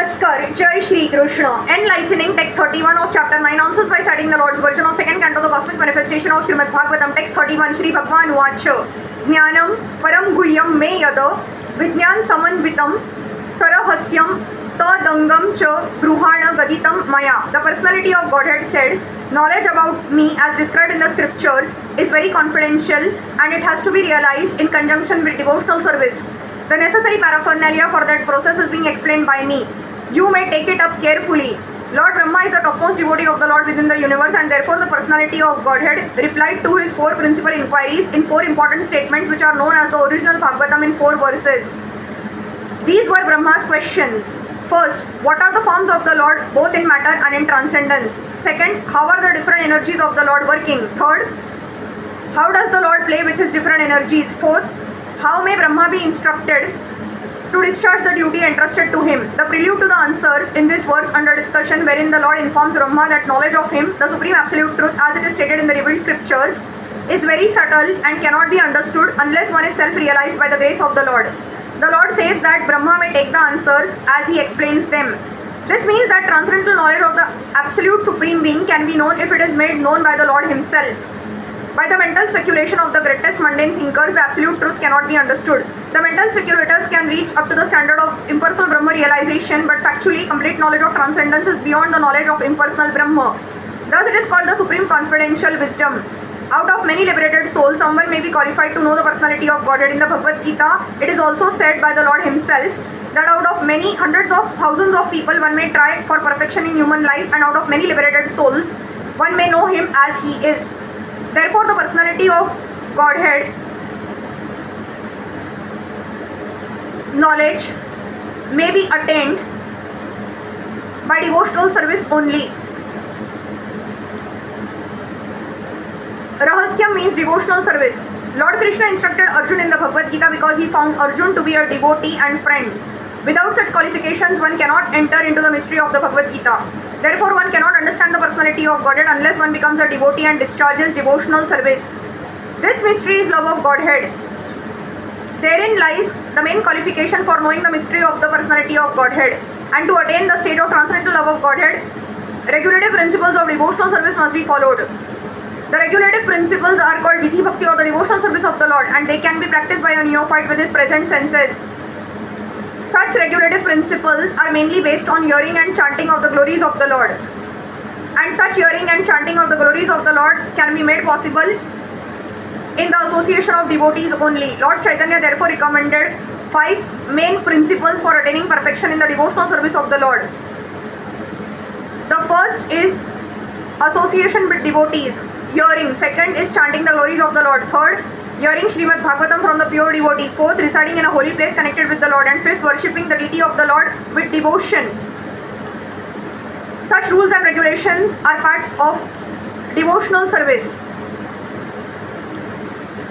Namaskar, Jai Shri Krishna. Enlightening text 31 of chapter 9 answers by citing the Lord's version of second canto, the cosmic manifestation of Srimad Bhagavatam. Text 31, Shri Bhagwan Vacha. Jnanam param guhyam me yada vidyan samanvitam sarahasyam tadangam cha gruhana gaditam maya. The personality of Godhead said, knowledge about me as described in the scriptures is very confidential and it has to be realized in conjunction with devotional service. The necessary paraphernalia for that process is being explained by me. You may take it up carefully. Lord Brahma is the topmost devotee of the Lord within the universe, and therefore the personality of Godhead replied to his four principal inquiries in four important statements which are known as the original Bhagavatam in 4 verses. These were Brahma's questions. First, what are the forms of the Lord both in matter and in transcendence? Second, how are the different energies of the Lord working? Third, how does the Lord play with his different energies? Fourth, how may Brahma be instructed to discharge the duty entrusted to him? The prelude to the answers in this verse under discussion, wherein the Lord informs Brahma that knowledge of him, the supreme absolute truth as it is stated in the revealed scriptures, is very subtle and cannot be understood unless one is self-realized by the grace of the Lord. The Lord says that Brahma may take the answers as he explains them. This means that transcendental knowledge of the absolute supreme being can be known if it is made known by the Lord himself. By the mental speculation of the greatest mundane thinkers, the absolute truth cannot be understood. The mental speculators can reach up to the standard of impersonal Brahma realization, but factually, complete knowledge of transcendence is beyond the knowledge of impersonal Brahma. Thus, it is called the supreme confidential wisdom. Out of many liberated souls, someone may be qualified to know the personality of Godhead. In the Bhagavad Gita, it is also said by the Lord himself that out of many hundreds of thousands of people, one may try for perfection in human life, and out of many liberated souls, one may know him as he is. Therefore, the personality of Godhead knowledge may be attained by devotional service only. Rahasya means devotional service. Lord Krishna instructed Arjun in the Bhagavad Gita because he found Arjun to be a devotee and friend. Without such qualifications, one cannot enter into the mystery of the Bhagavad Gita. Therefore, one cannot understand the personality of Godhead unless one becomes a devotee and discharges devotional service. This mystery is love of Godhead. Therein lies the main qualification for knowing the mystery of the personality of Godhead. And to attain the state of transcendental love of Godhead, regulative principles of devotional service must be followed. The regulative principles are called Vidhi Bhakti, or the devotional service of the Lord, and they can be practiced by a neophyte with his present senses. Such regulative principles are mainly based on hearing and chanting of the glories of the Lord. And such hearing and chanting of the glories of the Lord can be made possible in the association of devotees only. Lord Chaitanya therefore recommended 5 main principles for attaining perfection in the devotional service of the Lord. The first is association with devotees, hearing. Second is chanting the glories of the Lord. Third, hearing Srimad Bhagavatam from the pure devotee. Fourth, residing in a holy place connected with the Lord. And fifth, worshipping the deity of the Lord with devotion. Such rules and regulations are parts of devotional service.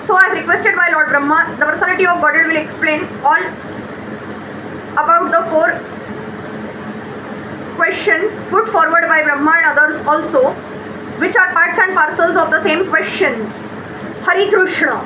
So, as requested by Lord Brahma, the personality of Godhead will explain all about the 4 questions put forward by Brahma and others also, which are parts and parcels of the same questions. Hari Krishna.